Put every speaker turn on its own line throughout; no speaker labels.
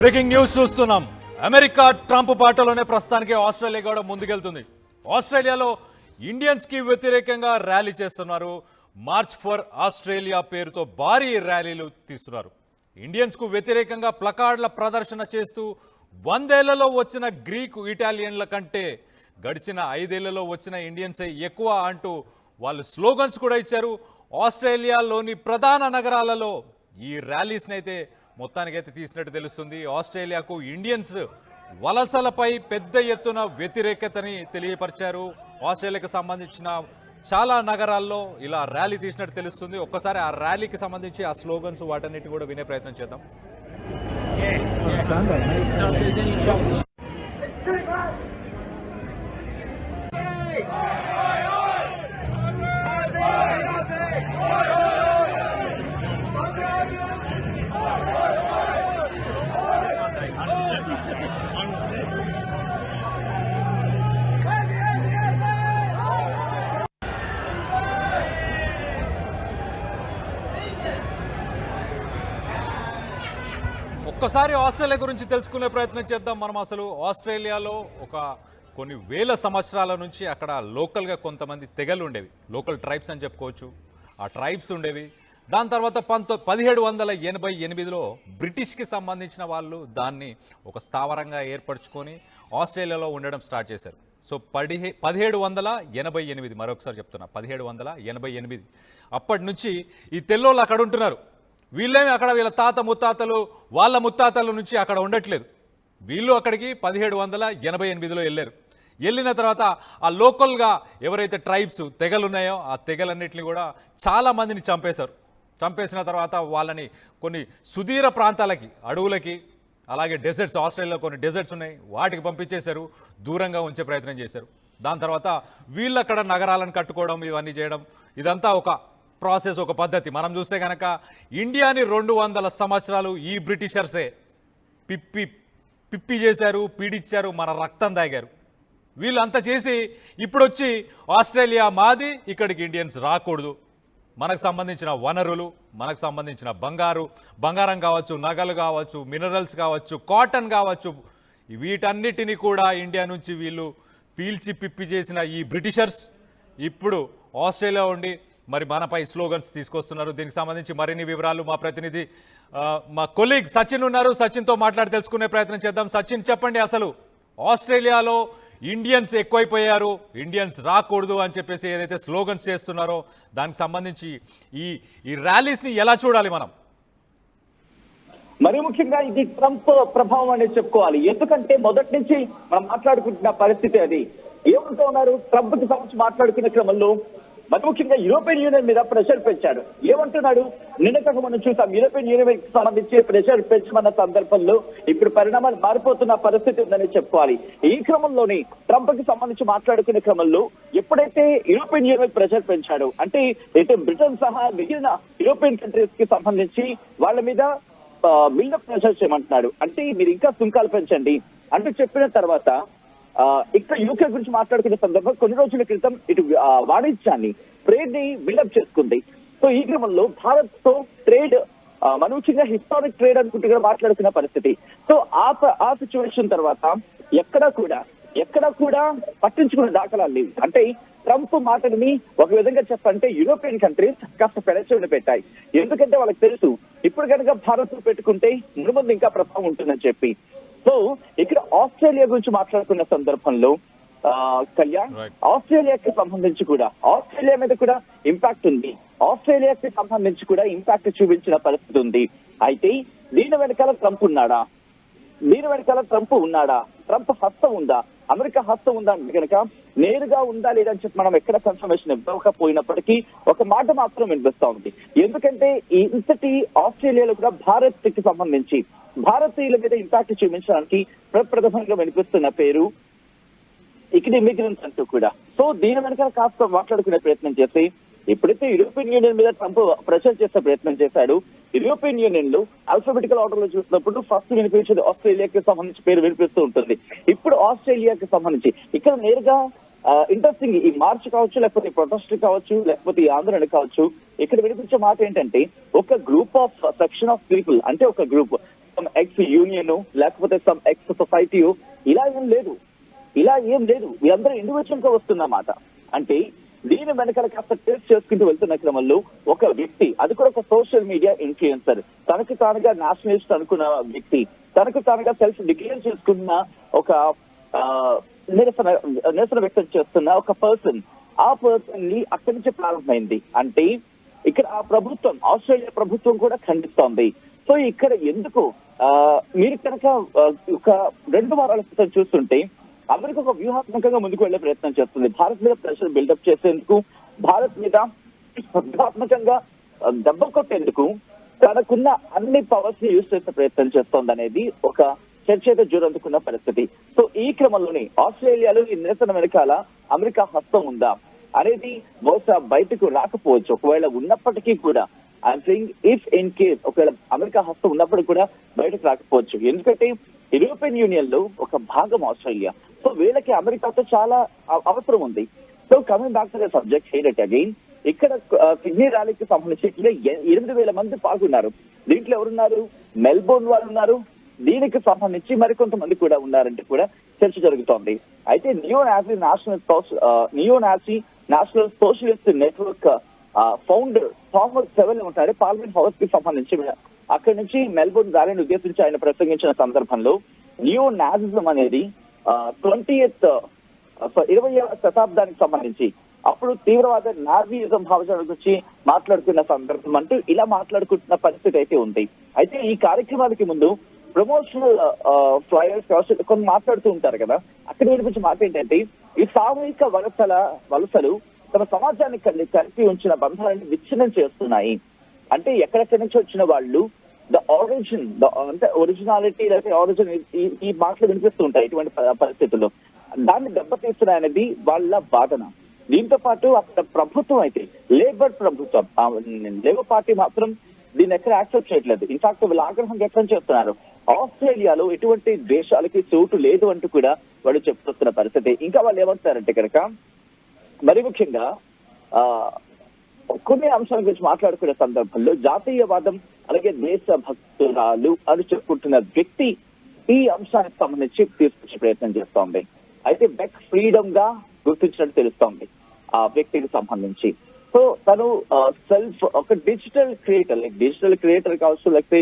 Breaking news చూస్తున్నాం. America Trump బాటలోనే ప్రస్తుతానికి ఆస్ట్రేలియా కూడా ముందుకెళ్తుంది. ఆస్ట్రేలియాలో ఇండియన్స్ కి వ్యతిరేకంగా ర్యాలీ చేస్తున్నారు. మార్చ్ ఫర్ ఆస్ట్రేలియా పేరుతో భారీ ర్యాలీలు తీస్తున్నారు. ఇండియన్స్ కు వ్యతిరేకంగా ప్లకార్డుల ప్రదర్శన చేస్తూ 100 ఏళ్లలో వచ్చిన గ్రీకు ఇటాలియన్ల కంటే గడిచిన 5 ఏళ్లలో వచ్చిన ఇండియన్సే ఎక్కువ అంటూ వాళ్ళు స్లోగన్స్ కూడా ఇచ్చారు. ఆస్ట్రేలియాలోని ప్రధాన నగరాలలో ఈ ర్యాలీస్ని అయితే మొత్తానికైతే తీసినట్టు తెలుస్తుంది. ఆస్ట్రేలియాకు ఇండియన్స్ వలసలపై పెద్ద ఎత్తున వ్యతిరేకతని తెలియపరిచారు. ఆస్ట్రేలియాకు సంబంధించిన చాలా నగరాల్లో ఇలా ర్యాలీ తీసినట్టు తెలుస్తుంది. ఒక్కసారి ఆ ర్యాలీకి సంబంధించి ఆ స్లోగన్స్ వాటన్నిటి కూడా వినే ప్రయత్నం చేద్దాం. ఒక్కసారి ఆస్ట్రేలియా గురించి తెలుసుకునే ప్రయత్నం చేద్దాం. మనం అసలు ఆస్ట్రేలియాలో కొన్ని వేల సంవత్సరాల నుంచి అక్కడ లోకల్గా కొంతమంది తెగలు ఉండేవి, లోకల్ ట్రైబ్స్ అని చెప్పుకోవచ్చు. ఆ ట్రైబ్స్ ఉండేవి. దాని తర్వాత 1788లో బ్రిటిష్కి సంబంధించిన వాళ్ళు దాన్ని ఒక స్థావరంగా ఏర్పరచుకొని ఆస్ట్రేలియాలో ఉండడం స్టార్ట్ చేశారు. సో 1788, మరొకసారి చెప్తున్నా, 1788 అప్పటి నుంచి ఈ తెల్లోళ్ళు అక్కడ ఉంటున్నారు. వీళ్ళేమి అక్కడ వీళ్ళ తాత ముత్తాతలు వాళ్ళ ముత్తాతల నుంచి అక్కడ ఉండట్లేదు. వీళ్ళు అక్కడికి 1788లో వెళ్ళారు. వెళ్ళిన తర్వాత ఆ లోకల్గా ఎవరైతే ట్రైబ్స్ తెగలు ఉన్నాయో ఆ తెగలన్నింటినీ కూడా చాలామందిని చంపేశారు. చంపేసిన తర్వాత వాళ్ళని కొన్ని సుదీర ప్రాంతాలకి, అడవులకి, అలాగే డెజర్ట్స్, ఆస్ట్రేలియాలో కొన్ని డెజర్ట్స్ ఉన్నాయి, వాటికి పంపించేశారు. దూరంగా ఉంచే ప్రయత్నం చేశారు. దాని తర్వాత వీళ్ళు అక్కడ నగరాలను కట్టుకోవడం, ఇవన్నీ చేయడం, ఇదంతా ఒక ప్రాసెస్, ఒక పద్ధతి. మనం చూస్తే కనుక ఇండియాని 200 సంవత్సరాలు ఈ బ్రిటిషర్సే పిప్పి చేశారు, పీడిచ్చారు, మన రక్తం తాగారు. వీళ్ళంతా చేసి ఇప్పుడు వచ్చి ఆస్ట్రేలియా మాది, ఇక్కడికి ఇండియన్స్ రాకూడదు, మనకు సంబంధించిన వనరులు, మనకు సంబంధించిన బంగారం కావచ్చు, నగలు కావచ్చు, మినరల్స్ కావచ్చు, కాటన్ కావచ్చు, వీటన్నిటిని కూడా ఇండియా నుంచి వీళ్ళు పీల్చి పిప్పి చేసిన ఈ బ్రిటిషర్స్ ఇప్పుడు ఆస్ట్రేలియా ఉండి మరి మనపై స్లోగన్స్ తీసుకొస్తున్నారు. దీనికి సంబంధించి మరిన్ని వివరాలు మా ప్రతినిధి, మా కొలీగ్ సచిన్ ఉన్నారు. సచిన్తో మాట్లాడి తెలుసుకునే ప్రయత్నం చేద్దాం. సచిన్, చెప్పండి, అసలు ఆస్ట్రేలియాలో ఇండియన్స్ ఎక్కువైపోయారు, ఇండియన్స్ రాకూడదు అని చెప్పేసి ఏదైతే స్లోగన్స్ చేస్తున్నారో దానికి సంబంధించి ఈ ర్యాలీస్ని ఎలా చూడాలి మనం?
మరి ముఖ్యంగా ఇది ట్రంప్ ప్రభావం అనేది చెప్పుకోవాలి. ఎందుకంటే మొదటి నుంచి మనం మాట్లాడుకుంటున్న పరిస్థితి అది. ఏమంటూ ఉన్నారు, ట్రంప్ కి సంబంధించి మాట్లాడుకునే క్రమంలో మరి ముఖ్యంగా యూరోపియన్ యూనియన్ మీద ప్రెషర్ పెంచాడు. ఏమంటున్నాడు, నిన్నటికి మనం చూసాం, యూరోపియన్ యూనియన్ సంబంధించి ప్రెషర్ పెంచమన్న సందర్భంలో ఇప్పుడు పరిణామాలు మారిపోతున్న పరిస్థితి ఉందని చెప్పుకోవాలి. ఈ క్రమంలోనే ట్రంప్ కి సంబంధించి మాట్లాడుకునే క్రమంలో ఎప్పుడైతే యూరోపియన్ యూనియన్ ప్రెషర్ పెంచాడు, అంటే అయితే బ్రిటన్ సహా మిగిలిన యూరోపియన్ కంట్రీస్ కి సంబంధించి వాళ్ళ మీద బిల్డప్ ప్రెషర్ చేయమంటున్నాడు. అంటే మీరు ఇంకా సుంకాలు పెంచండి అంటూ చెప్పిన తర్వాత ఇక్కడ యూకే గురించి మాట్లాడుకునే సందర్భం కొన్ని రోజుల క్రితం ఇటు వాణిజ్యాన్ని, ట్రేడ్ ని బిల్డప్ చేసుకుంది. సో ఈ క్రమంలో భారత్ తో ట్రేడ్ ముఖ్యంగా హిస్టారిక్ ట్రేడ్ అనుకుంటే మాట్లాడుకున్న పరిస్థితి. సో ఆ సిచ్యువేషన్ తర్వాత ఎక్కడా కూడా పట్టించుకునే దాఖలాలు లేవు. అంటే ట్రంప్ మాటలని ఒక విధంగా చెప్పంటే యూరోపియన్ కంట్రీస్ కాస్త పెడచెవిన పెట్టాయి. ఎందుకంటే వాళ్ళకి తెలుసు ఇప్పుడు కనుక భారత్ పెట్టుకుంటే ముందు ఇంకా ప్రభావం ఉంటుందని చెప్పి. సో ఇక్కడ ఆస్ట్రేలియా గురించి మాట్లాడుకున్న సందర్భంలో కళ్యాణ్, ఆస్ట్రేలియాకి సంబంధించి కూడా ఆస్ట్రేలియా మీద కూడా ఇంపాక్ట్ ఉంది, ఆస్ట్రేలియాకి సంబంధించి కూడా ఇంపాక్ట్ చూపించిన పరిస్థితి ఉంది. అయితే దీని వెనకాల ట్రంప్ ఉన్నాడా, ట్రంప్ హస్తం ఉందా, అమెరికా హస్తం ఉందా అంటే కనుక నేరుగా ఉందా లేదని చెప్పి మనం ఎక్కడ కన్ఫర్మేషన్ ఇవ్వకపోయినప్పటికీ ఒక మాట మాత్రం వినిపిస్తా ఉంది. ఎందుకంటే ఇంతటి ఆస్ట్రేలియాలో కూడా భారత్ కి సంబంధించి భారతీయుల మీద ఇంపాక్ట్ చూపించడానికి ప్రప్రథమంగా వినిపిస్తున్న పేరు ఇక్కడ ఇమిగ్రెంట్స్ అంటూ కూడా. సో దీని వెనకాల కాస్త మాట్లాడుకునే ప్రయత్నం చేసి ఎప్పుడైతే యూరోపియన్ యూనియన్ మీద ట్రంప్ ప్రెషర్ చేసే ప్రయత్నం చేశాడు, యూరోపియన్ యూనియన్ లో ఆల్ఫాబెటికల్ ఆర్డర్ లో చూసినప్పుడు ఫస్ట్ వినిపించేది ఆస్ట్రేలియాకి సంబంధించి పేరు వినిపిస్తూ ఉంటుంది. ఇప్పుడు ఆస్ట్రేలియాకి సంబంధించి ఇక్కడ నేరుగా ఇంట్రెస్టింగ్ ఈ మార్చ్ కావచ్చు, లేకపోతే ప్రొటెస్ట్ కావచ్చు, లేకపోతే ఈ ఆందోళన కావచ్చు, ఇక్కడ వినిపించే మాట ఏంటంటే ఒక group of section of people, అంటే ఒక గ్రూప్ సమ్ ఎక్స్ యూనియన్ లేకపోతే సమ్ ఎక్స్ సొసైటీ ఇలా ఏం లేదు. వీళ్ళందరూ ఇండివిజువల్ గా వస్తున్నమాట. అంటే దీని వెనకాల కాస్త టెస్ట్ చేసుకుంటూ వెళ్తున్న క్రమంలో ఒక వ్యక్తి, అది కూడా ఒక సోషల్ మీడియా ఇన్ఫ్లుయెన్సర్, తనకు తానుగా నేషనలిస్ట్ అనుకున్న వ్యక్తి, తనకు తానుగా సెల్ఫ్ డిక్లేర్ చేసుకున్న ఒక నిరసన వ్యక్తం చేస్తున్న ఒక పర్సన్, ఆ పర్సన్ ని అక్కడి నుంచి ప్రారంభమైంది. అంటే ఇక్కడ ఆ ప్రభుత్వం, ఆస్ట్రేలియా ప్రభుత్వం కూడా ఖండిస్తోంది. సో ఇక్కడ ఎందుకు మీరు కనుక ఒక 2 వారాల క్రితం చూస్తుంటే అమెరికా ఒక వ్యూహాత్మకంగా ముందుకు వెళ్లే ప్రయత్నం చేస్తుంది. భారత్ మీద ప్రెషర్ బిల్డప్ చేసేందుకు, భారత్ మీద వ్యూహాత్మకంగా దెబ్బ కొట్టేందుకు తనకున్న అన్ని పవర్స్ ని యూజ్ చేసే ప్రయత్నం చేస్తోంది అనేది ఒక చర్చ అయితే జోరందుకున్న పరిస్థితి. సో ఈ క్రమంలోనే ఆస్ట్రేలియాలో ఈ నిరసన వెనకాల అమెరికా హస్తం ఉందా అనేది బహుశా బయటకు రాకపోవచ్చు. ఒకవేళ ఉన్నప్పటికీ కూడా I'm saying if in case ఒకవేళ అమెరికా హస్తం ఉన్నప్పటికీ కూడా బయటకు రాకపోవచ్చు. ఎందుకంటే యూరోపియన్ యూనియన్ లో ఒక భాగం ఆస్ట్రేలియా. సో వీళ్ళకి అమెరికాతో చాలా అవసరం ఉంది. So coming back to the subject ఏంటంటే అగైన్ ఇక్కడ సిడ్నీ ర్యాలీకి సంబంధించి 8,000 మంది పాల్గొన్నారు. దీంట్లో ఎవరున్నారు? మెల్బోర్న్ వాళ్ళు ఉన్నారు. దీనికి సంబంధించి మరికొంతమంది కూడా ఉన్నారంటే కూడా చర్చ జరుగుతోంది. అయితే neo Nazi national socialist network founder Thomas Sewell ఉంటారు పార్లమెంట్ హౌస్ కి సంబంధించి. అక్కడి నుంచి మెల్బోర్న్ ర్యాలీని ఉద్దేశించి ఆయన ప్రసంగించిన సందర్భంలో నియో నాజిజం అనేది 20వ శతాబ్దానికి సంబంధించి అప్పుడు తీవ్రవాద నాజీయిజం భావజాల గురించి మాట్లాడుతున్న సందర్భం అంటూ ఇలా మాట్లాడుకుంటున్న పరిస్థితి అయితే ఉంది. అయితే ఈ కార్యక్రమానికి ముందు ప్రమోషనల్ ఫ్లైయర్స్ కొన్ని మాట్లాడుతూ ఉంటారు కదా, అక్కడ వినిపించిన మాట ఏంటంటే ఈ సామూహిక వలసలు తమ సమాజాన్ని కలిపి ఉంచిన బంధాలను విచ్ఛిన్నం చేస్తున్నాయి. అంటే ఎక్కడెక్కడి నుంచి వచ్చిన వాళ్ళు అంటే ఒరిజినాలిటీ లేకపోతే ఆరిజిన్ ఈ మాటలు వినిపిస్తూ ఉంటాయి. ఇటువంటి పరిస్థితుల్లో దాన్ని దెబ్బతీస్తున్నాయనేది వాళ్ళ వాదన. దీంతో పాటు అక్కడ ప్రభుత్వం అయితే లేబర్ పార్టీ మాత్రం దీన్ని ఎక్కడ యాక్సెప్ట్ చేయట్లేదు. ఇన్ఫాక్ట్ వీళ్ళు ఆగ్రహం వ్యక్తం చేస్తున్నారు. ఆస్ట్రేలియాలో ఎటువంటి దేశాలకి చోటు లేదు అంటూ కూడా వాళ్ళు చెప్తున్న పరిస్థితి. ఇంకా వాళ్ళు ఏమంటారంటే కనుక మరి ముఖ్యంగా కొన్ని అంశాల గురించి మాట్లాడుకునే సందర్భంలో జాతీయవాదం అలాగే దేశభక్తురాలు అని చెప్పుకుంటున్న వ్యక్తి ఈ అంశానికి సంబంధించి తీసుకొచ్చే ప్రయత్నం చేస్తోంది. అయితే బెక్ ఫ్రీడమ్ గా గుర్తించినట్టు తెలుస్తోంది ఆ వ్యక్తికి సంబంధించి. సో తను సెల్ఫ్ ఒక డిజిటల్ క్రియేటర్ కావచ్చు, లేకపోతే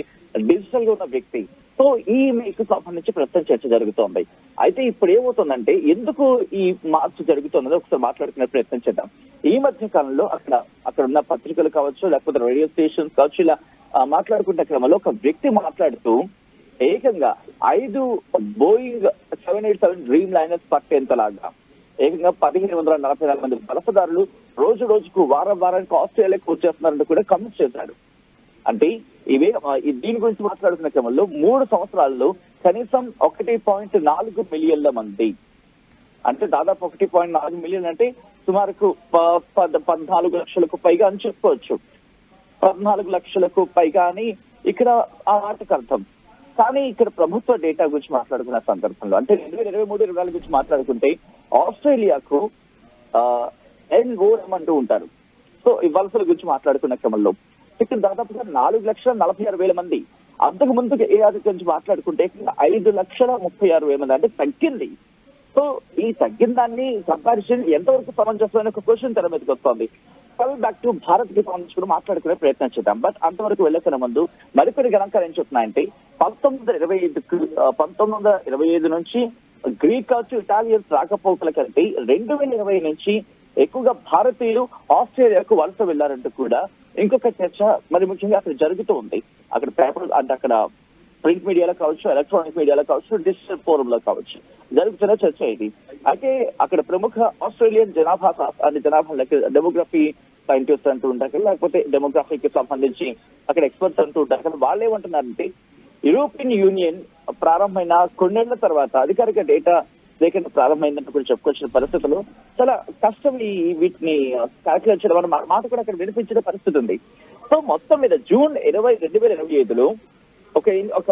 డిజిటల్ గా ఉన్న వ్యక్తి. సో ఈమెకు సంబంధించి ప్రస్తుతం చర్చ జరుగుతోంది. అయితే ఇప్పుడు ఏమవుతుందంటే ఎందుకు ఈ మార్పు జరుగుతుందో ఒకసారి మాట్లాడుకునే ప్రయత్నం చేద్దాం. ఈ మధ్య కాలంలో అక్కడ ఉన్న పత్రికలు కావచ్చు, లేకపోతే రేడియో స్టేషన్స్ కావచ్చు, ఇలా మాట్లాడుకునే క్రమంలో ఒక వ్యక్తి మాట్లాడుతూ ఏకంగా 5 బోయింగ్ 787 డ్రీమ్ లైనర్స్ పట్టేంతలాగా ఏకంగా 1,544 మంది వలసదారులు రోజుకు వారానికి ఆస్ట్రేలియాకి వచ్చేస్తున్నారంటూ కూడా కమెంట్స్ చేశాడు. అంటే దీని గురించి మాట్లాడుతున్న క్రమంలో 3 సంవత్సరాల్లో కనీసం 1.4 మిలియన్ల మంది, అంటే దాదాపు 1.4 మిలియన్ అంటే సుమారుకు 14 లక్షలకు పైగా అని చెప్పుకోవచ్చు. 14 లక్షలకు పైగా అని ఇక్కడ ఆ మాటకు అర్థం. కానీ ఇక్కడ ప్రభుత్వ డేటా గురించి మాట్లాడుకున్న సందర్భంలో అంటే 2023-24 గురించి మాట్లాడుకుంటే ఆస్ట్రేలియాకు NOM అంటూ ఉంటారు. సో ఈ వలసల గురించి మాట్లాడుకున్న క్రమంలో ఇక్కడ దాదాపుగా 4,46,000 మంది. అంతకు ముందు ఏడాది గురించి మాట్లాడుకుంటే 5,36,000 మంది, అంటే తగ్గింది. సో ఈ తగ్గిన దాన్ని కంపారిజన్ ఎంతవరకు సమంజసమైన ఒక క్వశ్చన్ తెర మీదకి వస్తుంది. కమింగ్ బ్యాక్ టు భారత్ కి సంబంధించి కూడా మాట్లాడుకునే ప్రయత్నం చేద్దాం. బట్ అంతవరకు వెళ్ళకనే ముందు మరికొన్ని గణాంకాలు ఏం చెప్తున్నాయంటే 1925 నుంచి గ్రీక్ కావచ్చు, ఇటాలియన్స్ రాకపోకల కంటే 2020 నుంచి ఎక్కువగా భారతీయులు ఆస్ట్రేలియాకు వలస వెళ్లారంటూ కూడా ఇంకొక చర్చ మరి ముఖ్యంగా అక్కడ జరుగుతూ ఉంది. అక్కడ పేపర్ అంటే అక్కడ ప్రింట్ మీడియాలో కావచ్చు, ఎలక్ట్రానిక్ మీడియాలో కావచ్చు, డిజిటల్ ఫోరం లో కావచ్చు జరుగుతున్న చర్చ ఇది. అయితే అక్కడ ప్రముఖ ఆస్ట్రేలియన్ జనాభా డెమోగ్రఫీ సైంటిస్ట్ అంటూ ఉంటారు, లేకపోతే డెమోగ్రఫీకి సంబంధించి అక్కడ ఎక్స్పర్ట్స్ అంటూ ఉంటారు కదా. వాళ్ళు ఏమంటున్నారంటే యూరోపియన్ యూనియన్ ప్రారంభమైన కొన్నేళ్ల తర్వాత అధికారిక డేటా సేకరణ ప్రారంభమైందంటూ కూడా చెప్పుకొచ్చిన పరిస్థితులు చాలా కష్టం వీటిని క్యాల్కులేట్ చేయడం అన్న మాట కూడా అక్కడ వినిపించిన పరిస్థితి ఉంది. సో మొత్తం మీద జూన్ 20, 2025లో ఒక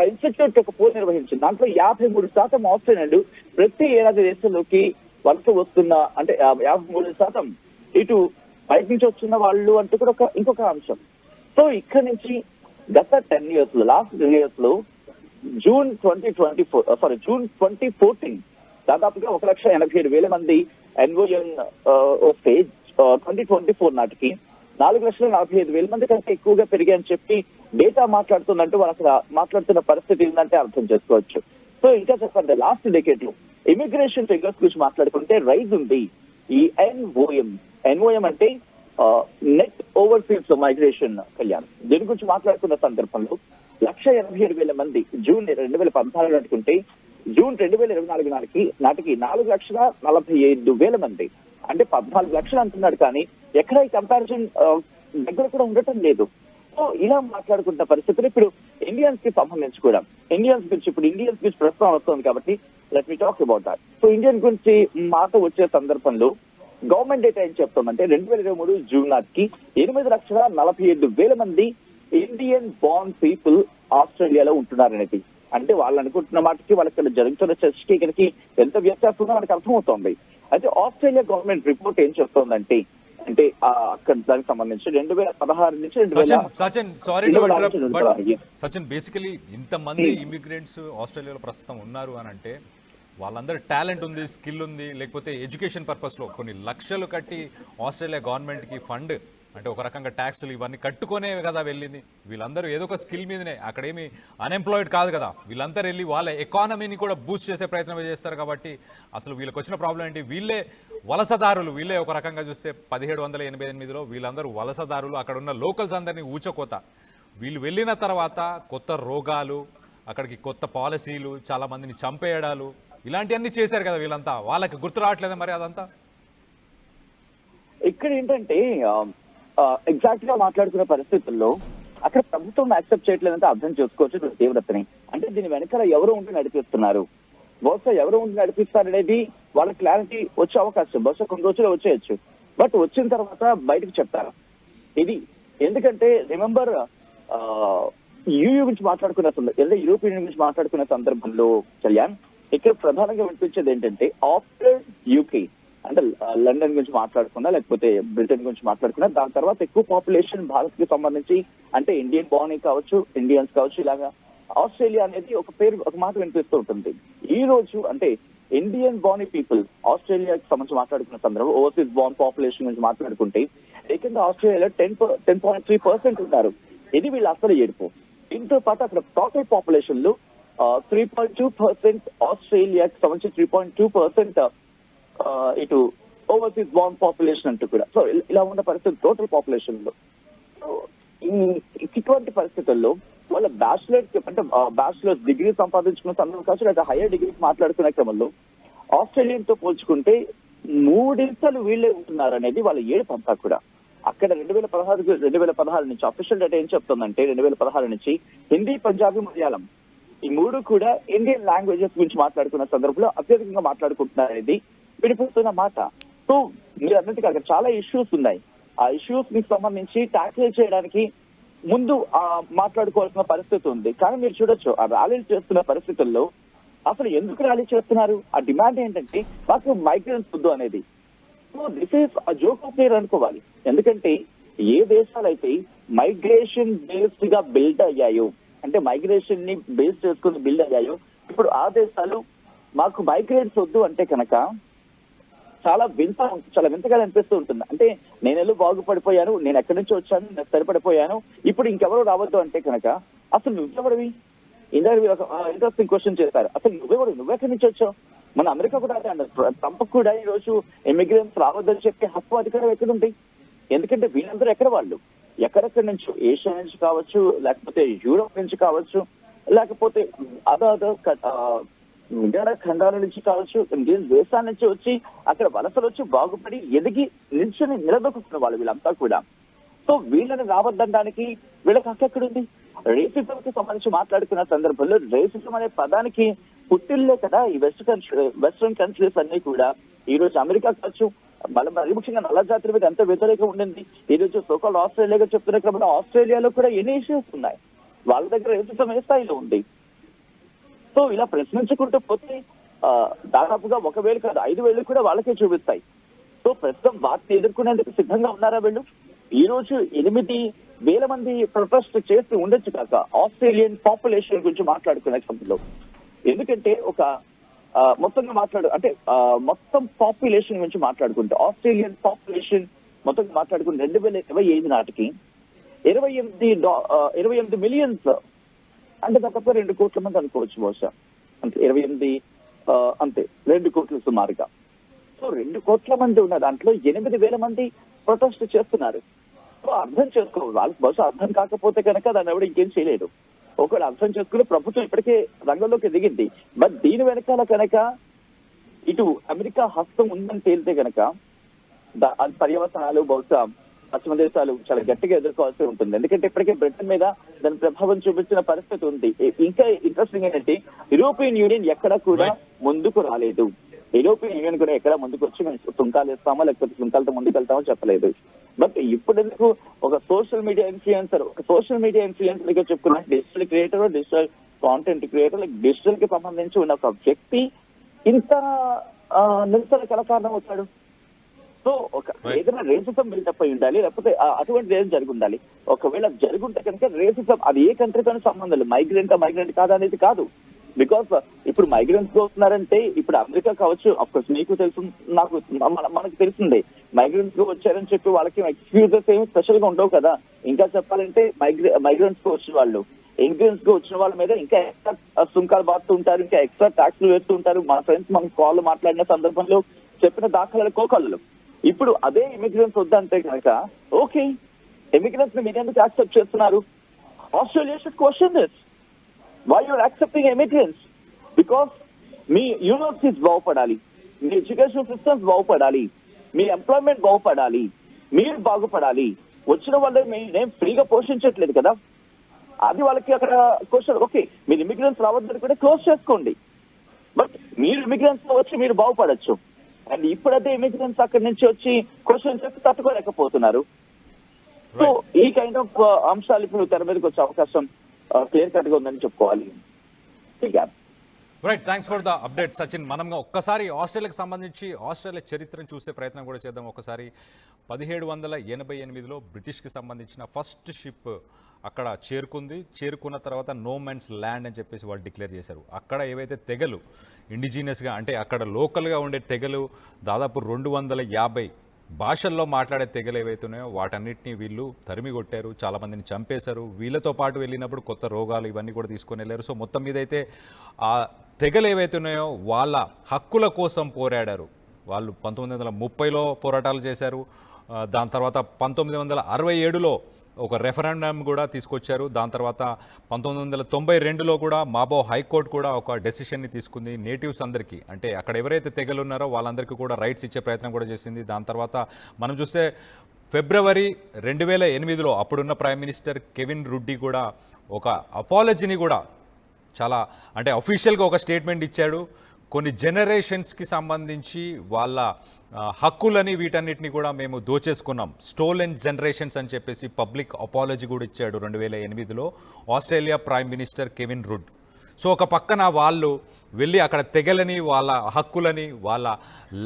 ఇన్స్టిట్యూట్ ఒక పోల్ నిర్వహించింది. దాంట్లో 53% ఆస్ట్రేలియన్లు ప్రతి ఏడాది దేశంలోకి వలస వస్తున్న, అంటే 53% ఇటు బయట నుంచి వస్తున్న వాళ్ళు అంటూ కూడా ఇంకొక అంశం. సో ఇక్కడ నుంచి గత 10 years లో లాస్ట్ 10 years లో జూన్ 2014 దాదాపుగా 1,87,000 మంది ఎన్ఓఎం వస్తే 2024 నాటికి 4,45,000 మంది కంటే ఎక్కువగా పెరిగాయని చెప్పి డేటా మాట్లాడుతుందంటూ వాళ్ళు అసలు మాట్లాడుతున్న పరిస్థితి ఏంటంటే అర్థం చేసుకోవచ్చు. సో ఇంకా చెప్పండి, లాస్ట్ డెకేడ్ లో ఇమిగ్రేషన్ ఫిగర్స్ గురించి మాట్లాడుకుంటే రైజ్ ఉంది. ఈ ఎన్ఓఎం అంటే నెట్ ఓవర్సీస్ మైగ్రేషన్ కళ్యాణ్, దీని గురించి మాట్లాడుతున్న సందర్భంలో 1,87,000 మంది జూన్ 2014 అనుకుంటే జూన్ 2024 నాటికి 4,45,000 మంది, అంటే 14 లక్షలు అంటున్నాడు. కానీ ఎక్కడ ఈ కంపారిజన్ దగ్గర కూడా ఉండటం లేదు. సో ఇలా మాట్లాడుకుంటున్న పరిస్థితులు ఇప్పుడు ఇండియన్స్ కి సంబంధించి కూడా ఇండియన్స్ గురించి ప్రస్తుతం వస్తుంది కాబట్టి let me talk about that. So Indian గురించి మాట వచ్చే సందర్భంలో గవర్నమెంట్ డేటా ఏం చెప్తుందంటే 2023 జూన్ నాటికి 8,47,000 మంది ఇండియన్ బార్న్ పీపుల్ ఆస్ట్రేలియాలో ఉంటున్నారనేది. అంటే వాళ్ళు అనుకుంటున్న మాటకి వాళ్ళకి జరుగుతున్న చర్చకి ఎంత వ్యత్యాసం ఉందో మనకు అర్థమవుతోంది. అయితే ఆస్ట్రేలియా గవర్నమెంట్ రిపోర్ట్ ఏం చెప్తోందంటే అక్కడ దానికి సంబంధించి 2016 నుంచి
సచిన్ బేసికలీ ఇంతమంది ఇమిగ్రెంట్స్ ఆస్ట్రేలియాలో ప్రస్తుతం ఉన్నారు అని అంటే వాళ్ళందరూ టాలెంట్ ఉంది, స్కిల్ ఉంది, లేకపోతే ఎడ్యుకేషన్ పర్పస్లో కొన్ని లక్షలు కట్టి ఆస్ట్రేలియా గవర్నమెంట్కి ఫండ్ అంటే ఒక రకంగా ట్యాక్స్లు ఇవన్నీ కట్టుకునే కదా వెళ్ళింది. వీళ్ళందరూ ఏదో ఒక స్కిల్ మీదనే, అక్కడేమి అన్ఎంప్లాయిడ్ కాదు కదా, వీళ్ళందరూ వెళ్ళి వాళ్ళ ఎకానమీని కూడా బూస్ట్ చేసే ప్రయత్నం చేస్తారు. కాబట్టి అసలు వీళ్ళకి వచ్చిన ప్రాబ్లం ఏంటి, వీళ్ళే వలసదారులు, వీళ్ళే ఒక రకంగా చూస్తే 1788లో వీళ్ళందరూ వలసదారులు, అక్కడ ఉన్న లోకల్స్ అందరినీ ఊచకోత. వీళ్ళు వెళ్ళిన తర్వాత కొత్త రోగాలు, అక్కడికి కొత్త పాలసీలు, చాలా మందిని చంపేయడాలు, ఇలాంటివన్నీ చేశారు కదా వీళ్ళంతా. వాళ్ళకి గుర్తు రావట్లేదా మరి అదంతా?
ఇక్కడ ఏంటంటే ఎగ్జాక్ట్ గా మాట్లాడుకునే పరిస్థితుల్లో అక్కడ ప్రభుత్వం యాక్సెప్ట్ చేయట్లేదంటే అర్థం చేసుకోవచ్చు తీవ్రతని. అంటే దీని వెనకాల ఎవరు ఉండి నడిపిస్తున్నారు, బహుశా ఎవరు ఉండి నడిపిస్తారనేది వాళ్ళ క్లారిటీ వచ్చే అవకాశం బహుశా కొన్ని రోజులు వచ్చేయచ్చు. బట్ వచ్చిన తర్వాత బయటకు చెప్తారు ఇది. ఎందుకంటే రిమెంబర్ యూయూ గురించి మాట్లాడుకునే యూరోపియన్ యూనియన్ గురించి మాట్లాడుకునే సందర్భంలో కళ్యాణ్ ఇక్కడ ప్రధానంగా వినిపించేది ఏంటంటే ఆఫ్టర్ యూకే అంటే లండన్ గురించి మాట్లాడుకున్నా లేకపోతే బ్రిటన్ గురించి మాట్లాడుకున్నా దాని తర్వాత ఎక్కువ పాపులేషన్ భారత్ కి సంబంధించి అంటే ఇండియన్ బార్న్ కావచ్చు, ఇండియన్స్ కావచ్చు, ఇలాగా ఆస్ట్రేలియా అనేది ఒక మాట వినిపిస్తూ ఉంటుంది. ఈ రోజు అంటే ఇండియన్ బార్న్ పీపుల్ ఆస్ట్రేలియాకి సంబంధించి మాట్లాడుకున్న సందర్భం ఓవర్సీస్ బార్న్ పాపులేషన్ గురించి మాట్లాడుకుంటే ఏకంగా ఆస్ట్రేలియాలో 10.3% ఉన్నారు. ఇది వీళ్ళు అసలు ఏడుపు. దీంతో పాటు అక్కడ టోటల్ పాపులేషన్ లో 3.2% ఆస్ట్రేలియాకి సంబంధించి 3.2% ఇటు ఓవర్సీస్ బార్న్ పాపులేషన్ అంటూ కూడా. సో ఇలా ఉన్న పరిస్థితి టోటల్ పాపులేషన్ లో. ఇటువంటి పరిస్థితుల్లో వాళ్ళ బ్యాచిలర్స్ డిగ్రీ సంపాదించుకున్న సందర్భం కావచ్చు, లేదా హైయర్ డిగ్రీకి మాట్లాడుకునే క్రమంలో ఆస్ట్రేలియన్ తో పోల్చుకుంటే 3 ఇంతలు వీళ్ళే ఉంటున్నారు అనేది వాళ్ళ ఏడుపు అంతా కూడా. అక్కడ 2016 నుంచి అఫీషియల్ డేటా ఏం చెప్తుందంటే 2016 నుంచి హిందీ, పంజాబీ, మలయాళం ఈ 3 కూడా ఇండియన్ లాంగ్వేజెస్ గురించి మాట్లాడుకున్న సందర్భంలో అత్యధికంగా మాట్లాడుకుంటున్నారు అనేది వినిపిస్తున్న మాట. సో మీరు అన్నట్టుగా అక్కడ చాలా ఇష్యూస్ ఉన్నాయి. ఆ ఇష్యూస్ కి సంబంధించి ట్యాకిల్ చేయడానికి ముందు మాట్లాడుకోవాల్సిన పరిస్థితి ఉంది. కానీ మీరు చూడొచ్చు ఆ ర్యాలీలు చేస్తున్న పరిస్థితుల్లో అసలు ఎందుకు ర్యాలీ చేస్తున్నారు, ఆ డిమాండ్ ఏంటంటే మాకు మైగ్రెంట్స్ వద్దు అనేది. So this is joke of the year అనుకోవాలి. ఎందుకంటే ఏ దేశాలు అయితే మైగ్రేషన్ బేస్డ్ గా బిల్డ్ అయ్యాయో అంటే మైగ్రేషన్ ని బేస్ చేసుకుని బిల్డ్ అయ్యాయో ఇప్పుడు ఆ దేశాలు మాకు మైగ్రేట్స్ వద్దు అంటే కనుక చాలా వింతగా అనిపిస్తూ ఉంటుంది. అంటే నేను బాగుపడిపోయాను, నేను ఎక్కడి నుంచి వచ్చాను, నేను సరిపడిపోయాను, ఇప్పుడు ఇంకెవరో రావద్దు అంటే కనుక అసలు నువ్వెవడివి? ఇందాక ఇంట్రెస్టింగ్ క్వశ్చన్ చేశారు, అసలు నువ్వెక్కడి నుంచి వచ్చావు? మన అమెరికా కూడా అదే అన్నారు. ట్రంప్ కూడా ఈ రోజు ఇమిగ్రెంట్స్ రావద్దని చెప్పే హక్కు అధికారం ఎక్కడ ఉంది? ఎందుకంటే వీళ్ళందరూ ఎక్కడ వాళ్ళు ఎక్కడెక్కడి నుంచి, ఏషియా నుంచి కావచ్చు, లేకపోతే యూరోప్ నుంచి కావచ్చు, లేకపోతే విజయ ఖండాల నుంచి కావచ్చు, దేశాల నుంచి వచ్చి అక్కడ వలసలు వచ్చి బాగుపడి ఎదిగి నిలదొక్కుతున్న వాళ్ళు వీళ్ళంతా కూడా. సో వీళ్ళని రావద్దడానికి వీళ్ళకి హక్కు ఎక్కడుంది? రేసిజం కి సంబంధించి మాట్లాడుకున్న సందర్భంలో రేసిజం అనే పదానికి పుట్టిల్లే కదా ఈ వెస్ట్రన్ కంట్రీస్ అన్ని కూడా. ఈ రోజు అమెరికా కావచ్చు, మరి ముఖ్యంగా నల్ల జాతుల మీద ఎంత వ్యతిరేకం ఉండింది. ఈ రోజు సోకాల్ ఆస్ట్రేలియాగా చెప్తున్న క్రమంలో ఆస్ట్రేలియాలో కూడా ఎన్ని ఇష్యూస్ ఉన్నాయి, వాళ్ళ దగ్గర రేసిజం ఏ స్థాయిలో ఉంది. సో ఇలా ప్రశ్నించుకుంటూ పోతే దాదాపుగా 1,000 కాదు 5,000 కూడా వాళ్ళకే చూపిస్తాయి. సో ప్రస్తుతం వాటిని ఎదుర్కొనేందుకు సిద్ధంగా ఉన్నారా వీళ్ళు? ఈ రోజు 8,000 మంది ప్రొటెస్ట్ చేసి ఉండొచ్చు కాక ఆస్ట్రేలియన్ పాపులేషన్ గురించి మాట్లాడుకునే సమయంలో. ఎందుకంటే ఒక మొత్తంగా మొత్తం పాపులేషన్ గురించి మాట్లాడుకుంటే ఆస్ట్రేలియన్ పాపులేషన్ మొత్తం మాట్లాడుకుంటే 2025 నాటికి 28 మిలియన్స్, అంటే దాదాపు 2 కోట్ల మంది అనుకోవచ్చు బహుశా. అంతే 28 అంతే 2 కోట్ల సుమారుగా. సో 2 కోట్ల మంది ఉన్న దాంట్లో 8,000 మంది ప్రొటెస్ట్ చేస్తున్నారు. సో అర్థం చేసుకోవాలి, వాళ్ళకి బహుశా అర్థం కాకపోతే కనుక దాన్ని ఎవరు ఇంకేం చేయలేదు. ఒకవేళ అర్థం చేసుకుని ప్రభుత్వం ఇప్పటికే రంగంలోకి దిగింది. బట్ దీని వెనకాల కనుక ఇటు అమెరికా హస్తం ఉందని తేలితే కనుక పర్యవసానాలు బహుశా పశ్చిమ దేశాలు చాలా గట్టిగా ఎదుర్కోవాల్సి ఉంటుంది. ఎందుకంటే ఇప్పటికే బ్రిటన్ మీద దాని ప్రభావం చూపించిన పరిస్థితి ఉంది. ఇంకా ఇంట్రెస్టింగ్ ఏంటంటే యూరోపియన్ యూనియన్ ఎక్కడ కూడా ముందుకు రాలేదు. యూరోపియన్ యూనియన్ కూడా ఎక్కడ ముందుకు వచ్చి మేము సుంకాలు ఇస్తామా లేకపోతే సుంకాలతో ముందుకు వెళ్తామో చెప్పలేదు. బట్ ఇప్పుడు ఎందుకు ఒక సోషల్ మీడియా ఇన్ఫ్లుయెన్సర్ గా చెప్పుకున్న digital creator, digital content creator, digital కి సంబంధించి ఉన్న ఒక వ్యక్తి ఇంత నిరసన ఎలా కారణం అవుతాడు? సో ఏదైనా రేసిజం బిల్డప్ అయి ఉండాలి, లేకపోతే అటువంటి ఏదైనా జరిగి ఉండాలి. ఒకవేళ జరుగుంటే కనుక రేసిజం అది ఏ కంట్రీతోనే సంబంధం లేదు. మైగ్రెంట్ కాదా అనేది కాదు. బికాస్ ఇప్పుడు మైగ్రెంట్స్ వస్తున్నారంటే ఇప్పుడు అమెరికా కావచ్చు, అఫ్కోర్స్ మీకు తెలుసు, మనకు తెలిసిందే మైగ్రెంట్స్ వచ్చారని చెప్పి వాళ్ళకి ఎక్స్క్యూజెస్ ఏమి స్పెషల్ గా ఉండవు కదా. ఇంకా చెప్పాలంటే మైగ్రెంట్స్ కు వచ్చిన వాళ్ళు, ఇంగ్రెంట్స్ కు వచ్చిన వాళ్ళ మీద ఇంకా ఎక్స్ట్రా సుంకాలు బాడుతూ ఉంటారు, ఇంకా ఎక్స్ట్రా ట్యాక్స్లు వేస్తూ ఉంటారు. మన ఫ్రెండ్స్ మనకు కాల్ మాట్లాడిన సందర్భంలో చెప్పిన దాఖలాలు కోకళ్ళు. ఇప్పుడు అదే ఇమిగ్రెంట్స్ వద్దంటే కనుక ఓకే, ఇమిగ్రెంట్స్ ని మీరు ఎందుకు యాక్సెప్ట్ చేస్తున్నారు? Australia should question this. Why you're accepting immigrants? Because మీ యూనివర్సిటీస్ బాగుపడాలి, మీ ఎడ్యుకేషన్ సిస్టమ్స్ బాగుపడాలి, మీ ఎంప్లాయ్మెంట్ బాగుపడాలి, మీరు బాగుపడాలి. వచ్చిన వాళ్ళే మేము ఫ్రీగా పోషించట్లేదు కదా. అది వాళ్ళకి అక్కడ క్వశ్చన్. ఓకే, మీరు ఇమిగ్రెంట్స్ రావద్దని కూడా క్లోజ్ చేసుకోండి, బట్ మీరు ఇమిగ్రెంట్స్ వచ్చి మీరు బాగుపడచ్చు. అండ్ ఇప్పుడైతే ఇమిగ్రెంట్స్ అక్కడి నుంచి వచ్చి క్వశ్చన్ చెప్పి తట్టుకోలేకపోతున్నారు. సో ఈ కైండ్ ఆఫ్ అంశాలు ఇప్పుడు తెర మీదకి వచ్చే అవకాశం క్లియర్ కట్ గా ఉందని చెప్పుకోవాలి.
Right, thanks for the update Sachin. మనం ఒక్కసారి ఆస్ట్రేలియాకి సంబంధించి ఆస్ట్రేలియా చరిత్రను చూసే ప్రయత్నం కూడా చేద్దాం. ఒకసారి 1788లో బ్రిటిష్కి సంబంధించిన ఫస్ట్ షిప్ అక్కడ చేరుకున్న తర్వాత నో మ్యాన్స్ ల్యాండ్ అని చెప్పేసి వాళ్ళు డిక్లేర్ చేశారు. అక్కడ ఏవైతే తెగలు ఇండిజినియస్గా అంటే అక్కడ లోకల్గా ఉండే తెగలు దాదాపు 250 భాషల్లో మాట్లాడే తెగలు ఏవైతే ఉన్నాయో వాటన్నిటిని వీళ్ళు తరిమి కొట్టారు, చాలామందిని చంపేశారు. వీళ్ళతో పాటు వెళ్ళినప్పుడు కొత్త రోగాలు ఇవన్నీ కూడా తీసుకొని వెళ్ళారు. సో మొత్తం మీద అయితే ఆ తెగలు ఏవైతే ఉన్నాయో వాళ్ళ హక్కుల కోసం పోరాడారు. వాళ్ళు 1930లో పోరాటాలు చేశారు. దాని తర్వాత 1967లో ఒక రెఫరెండం కూడా తీసుకొచ్చారు. దాని తర్వాత 1992లో కూడా మాబో హైకోర్టు కూడా ఒక డెసిషన్ని తీసుకుంది. నేటివ్స్ అందరికీ అంటే అక్కడ ఎవరైతే తెగలు ఉన్నారో వాళ్ళందరికీ కూడా రైట్స్ ఇచ్చే ప్రయత్నం కూడా చేసింది. దాని తర్వాత మనం చూస్తే ఫిబ్రవరి 2008లో అప్పుడున్న ప్రైమ్ మినిస్టర్ కెవిన్ రుడ్డి కూడా ఒక అపాలజీని కూడా చాలా అంటే అఫీషియల్గా ఒక స్టేట్మెంట్ ఇచ్చాడు. కొన్ని జనరేషన్స్కి సంబంధించి వాళ్ళ హక్కులని వీటన్నిటిని కూడా మేము దోచేసుకున్నాం, స్టోలెన్ జనరేషన్స్ అని చెప్పేసి పబ్లిక్ అపాలజీ కూడా ఇచ్చాడు 2008లో Australia prime minister Kevin Rudd. So ఒక పక్కన వాళ్ళు వెళ్ళి అక్కడ తెగలని, వాళ్ళ హక్కులని, వాళ్ళ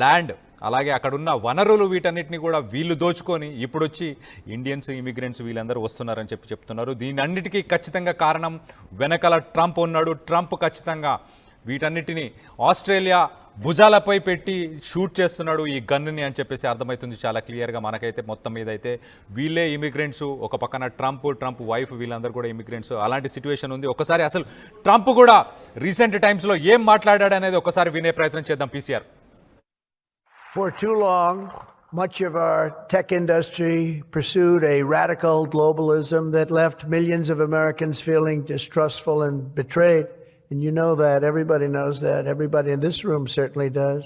ల్యాండ్, అలాగే అక్కడున్న వనరులు వీటన్నిటిని కూడా వీళ్ళు దోచుకొని ఇప్పుడు వచ్చి ఇండియన్స్, ఇమిగ్రెంట్స్ వీళ్ళందరూ వస్తున్నారని చెప్తున్నారు. దీని అన్నిటికీ ఖచ్చితంగా కారణం వెనకాల ట్రంప్ ఉన్నాడు. ట్రంప్ ఖచ్చితంగా వీటన్నిటిని ఆస్ట్రేలియా భుజాలపై పెట్టి షూట్ చేస్తున్నాడు ఈ గన్నుని అని చెప్పేసి అర్థమవుతుంది చాలా క్లియర్గా మనకైతే. మొత్తం మీద అయితే వీళ్ళే ఇమిగ్రెంట్స్, ఒక పక్కన ట్రంప్ వైఫ్ వీళ్ళందరూ కూడా ఇమిగ్రెంట్స్. అలాంటి సిచ్యువేషన్ ఉంది. ఒకసారి అసలు ట్రంప్ కూడా రీసెంట్ టైమ్స్లో ఏం మాట్లాడాడు అనేది ఒకసారి వినే ప్రయత్నం చేద్దాం. PCR.
For too long, much of our tech industry pursued a radical globalism that left millions of Americans feeling distrustful and betrayed. And you know that. Everybody knows that. Everybody in this room certainly does.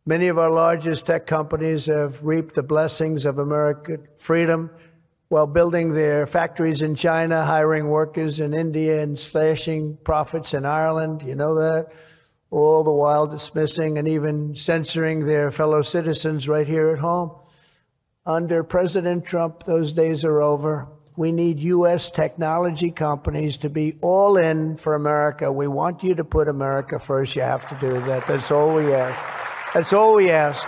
Many of our largest tech companies have reaped the blessings of American freedom while building their factories in China, hiring workers in India, and slashing profits in Ireland. You know that. All the while dismissing and even censoring their fellow citizens right here at home. Under President Trump, those days are over. We need U.S. technology companies to be all in for America. We want you to put America first. You have to do that. That's all we ask. That's all we ask.